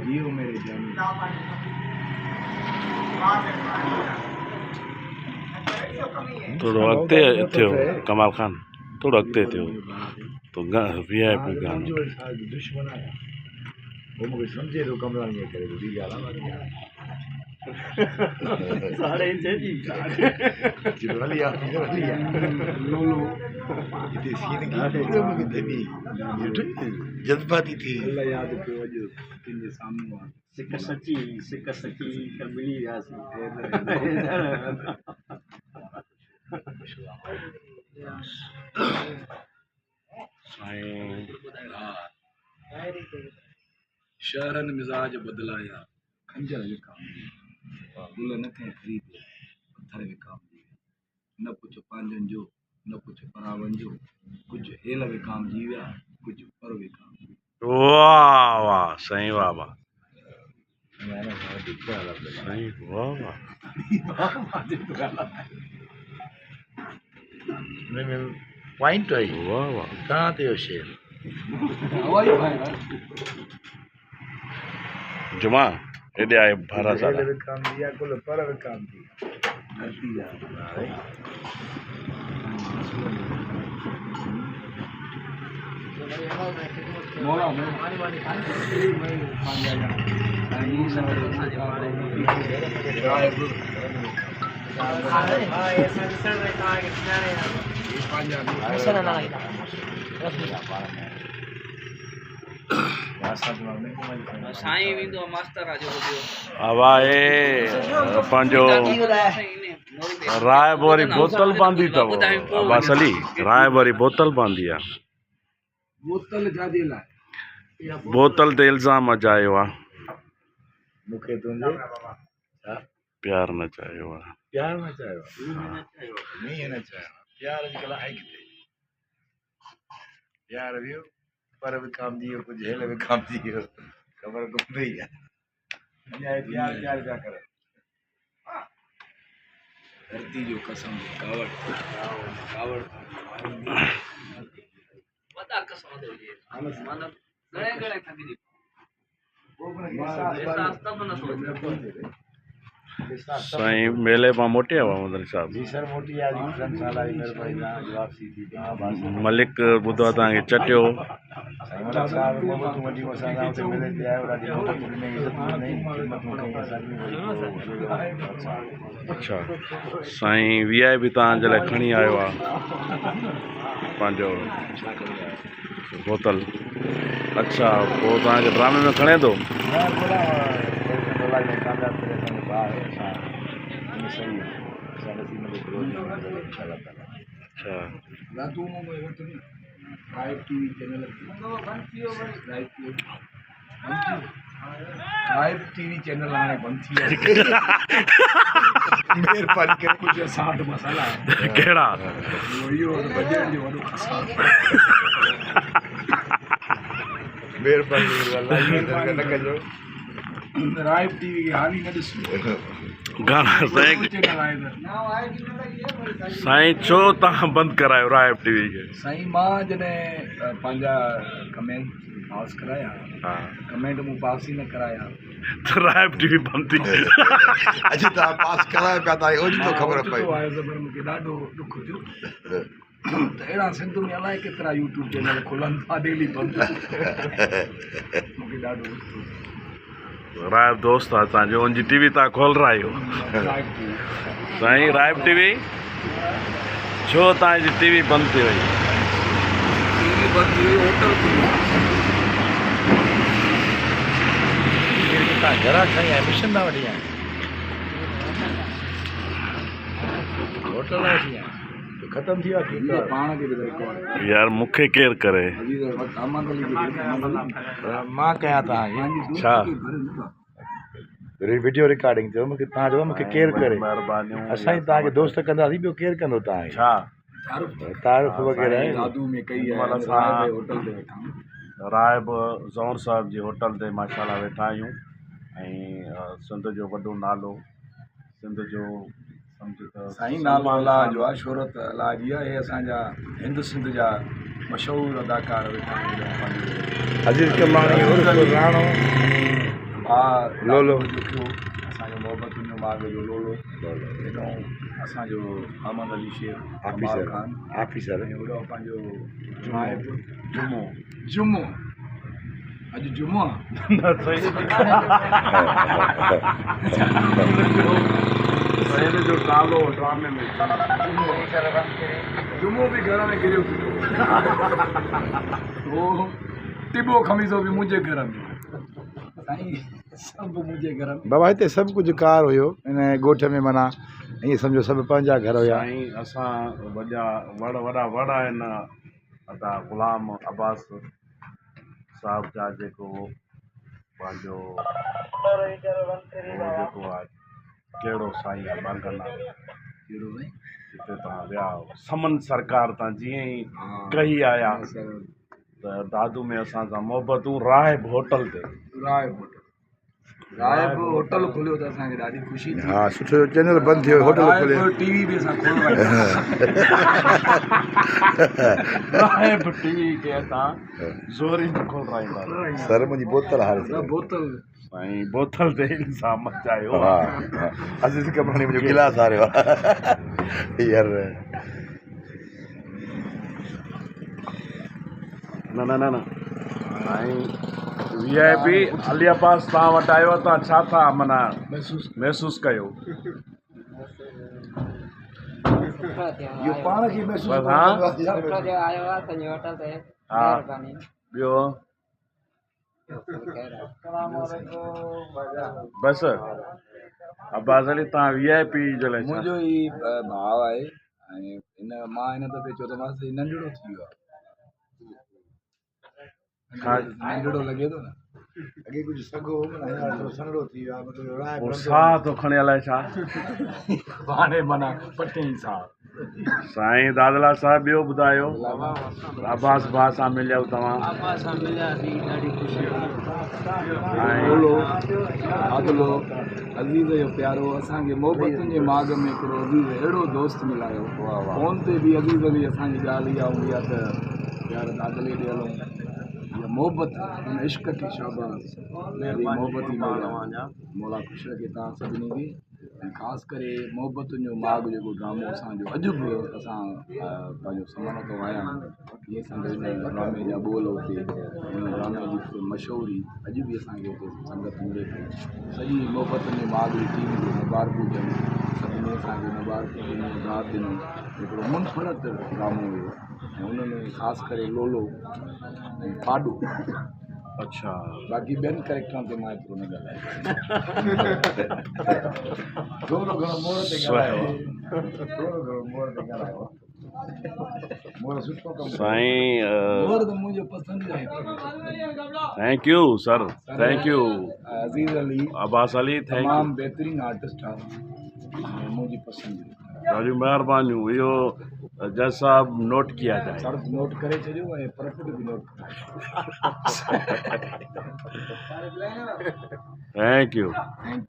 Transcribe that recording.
जियो मेरे जानी थोड़ो अॻिते थियो कमाल खान थोड़ो अॻिते थियो तो VIP गानो दुश्मन आया वो मुझे समझे तो कमरा नहीं करे तो दी गाला साढ़े इंच जी चिरवलिया लोलो इतने सीन की तो मुझे देवी जज्बाती थी अल्लाह याद को वजह किन्ने सामने सिक सची मिली यासी शहरन मिजाज बदलाया खंजर विकाम गुल न थे खरीद पत्थर विकाम न कुछ पांजन जो न कुछ परावन जो कुछ हेल विकाम जीव्या कुछ पर विकाम वाह वाह सही वाह वाह सही वाह वाह पॉइंट है वाह वाह कहाँ थे वो शेर जुमा हेॾे आए भारा सारा विकाम दिया कुल पर विकाम दिया गलती जा मोला पंहिंजो राय वारी बोतल बांधी अथव अब्बास अली राय वारी बोतल बांधी आहे बोतल ते इल्ज़ाम अजायो आहे मूंखे तुंहिंजे प्यार न चाहियो आहे प्यार न चाहियो नहीं न चाहियो प्यार अॼुकल्ह आहे किथे प्यार वियो पर विकाम दियो कुझु हेल विकाम दियो ख़बर कोन पई आहे प्यार पिया करे धरती जो कसम कावड़ साईं मेले मां मोटे आया मदनी साहब जी सर मोटी आज साल आई मेरे भाई वापसी थी मलिक ॿुधो आहे तव्हांखे चटियो साहब मोहब्बत वॾी असां ते मेले ते आयो ॾाढी मोहब्बत में इज़त में अच्छा साईं VIP तव्हांजे लाइ खणी आयो आहे पंहिंजो बोतल अच्छा पोइ तव्हांखे ड्रामे में खणे थो अच्छा टीवी चैनल हाणे बंदि थी विया महिरबानी करे कुझु असां वटि मसाला कहिड़ा इहो बजट जो वॾो खसारो महिरबानी न कजो राइब टीवी खे हाली न ॾिसो गाना साईं छो तव्हां बंदि करायो राइब टीवी खे साईं मां जॾहिं पंहिंजा कमेंट पास कराया कमेंट मूं पास ई न कराया त राइब टीवी बंदि थी अॼु तव्हां पास करायो पिया तव्हांखे ओॾी थो ख़बर पए मूंखे ॾाढो ॾुख थियो त अहिड़ा सिंध में अलाए केतिरा यूट्यूब चैनल खुलनि था डेली बंदि मूंखे ॾाढो ॾुख थियो राइब दोस्त आहे तव्हांजो उनजी टीवी तव्हां खोल रहा आहियो साईं राइब टीवी छो तव्हांजी टीवी बंदि थी वई टीवी बंदि थी वई होटल तव्हां घरां खणी आया मिशन था वठी आया होटल वठी आया ख़तम थी वियो पाण खे बि रिकॉर्ड यार मूंखे केरु करे मां कयां तव्हांखे छा वीडियो रिकॉर्डिंग थियो मूंखे तव्हां चयो मूंखे केरु करे महिरबानियूं असां तव्हांखे दोस्त कंदासीं ॿियो केरु कंदो तव्हांखे छा तारीफ़ वग़ैरह राइब ज़ौर साहिब जी होटल ते माशाल्लाह वेठा आहियूं ऐं सिंध जो वॾो नालो सिंध जो साईं नालो अलाह जो आहे शोहरत अलाह जी आहे हे असांजा हिंद सिंध जा मशहूरु अदाकार वेठा आहिनि पंहिंजो अजीज कमाणी उर्फ राणो हा लोलो। ॾुखियो असांजो मोहबतुनि जो माॻ जो लोलो हेॾो असांजो अहमद अली शेख ऑफिसर खान ऑफिसर ऐं होॾो पंहिंजो जुमो जुमो अॼु जुमो आहे जो नालो ड्रामे में जुमो बि घर में गिरियो वो टिबो खमीसो बि मुंहिंजे घर में साईं सभु मुंहिंजे घर में बाबा हिते सभु कुझु कार हुयो हिन ॻोठ में माना ईअं सम्झो सभु पंहिंजा घर हुया साईं असां वॾा आहिनि अदा ग़ुलाम अब्बास साहब जा जेको पंहिंजो जेको आहे कहिड़ो साईं आहे बांगन आहे कहिड़ो साईं हिते तव्हां विया समन सरकार तां जीअं ई कही आया त दादू में असां सां मोहबतूं राहिब होटल ते रायब होटल खोलियो त असांखे ॾाढी ख़ुशी थी हा सुठो चैनल बंदि थियो होटल खोलियो रायब टीवी बि असां खोलवाई राहिब टीवी खे असां ज़ोरी में खोलराईंदासीं सर मुंहिंजी बोतल हारे बोतल साईं बोतल ते इंसां मचायो हा अजीज कमाणी मुंहिंजो गिलास हारियो यार न साईं VIP अली अब्बास तव्हां वटि आयो तव्हां छा था माना महसूसु कयो इहो पाण खे महसूसु बस हाँ हा ॿियो बसि अब्बास अली तव्हां VIP जे लाइ छा? मुंहिंजो ई भाउ आहे ऐं मां हिन दफ़े चयो त मां नंढिड़ो थी वियो आहे नंढिड़ो लॻे थो न अॻे कुझु सॻो सनड़ो थी वियो आहे पोइ साह थो खणे अलाए छा हाणे माना पटे ई साह साईं दादला साहिब ॿियो ॿुधायो अब्बास भाउ सां मिलियो तव्हां बोलो आदलो अज़ीज़ जो प्यारो असांखे मोहबतुनि जे माॻ में हिकिड़ो अज़ीज़ अहिड़ो दोस्त मिलायो फ़ोन ते बि अज़ीज़ अली असांजी ॻाल्हि इहा हूंदी आहे त यार दादले ॾे हलूं इहा मोहबत हुन इश्क खे शाबाश मोहबत ई मौला ख़ुशि रखे तव्हां सभिनी खे ऐं ख़ासि करे मोहबतुनि जो माॻ जेको ड्रामो असांजो अॼु बि असां पंहिंजो समन थो आया कीअं संदसि हिन ड्रामे जा ॿोल हुते हिन ड्रामे जी मशहूरी अॼु बि असांखे हुते संगत मिले थी सॼी मोहबतुनि जे माॻ जी टीम जो मुबारकूं ॾियनि सभिनी असांखे मुबारकूं ॾिनियूं दाद ॾिनो हिकिड़ो मुनफ़रद ड्रामो हुयो ऐं हुन में ख़ासि करे लोलो ऐं पाडू अच्छा बाक़ी ॿियनि कैरेक्टरनि ते मां एतिरो न ॻाल्हायो थोरो घणो मोर ते ॻाल्हायो मोर सुठो कमु साईं मोर त मुंहिंजो पसंदि आहे thank you sir thank you Aziz Ali Abbas Ali thank you तमामु बहितरीनु आर्टिस्ट आहे मुंहिंजी पसंदि ॾाढी महिरबानियूं इहो जज साहब नोट किया जाए सर नोट करे छॾियो ऐं प्रॉफिट बि नोट थैंक यू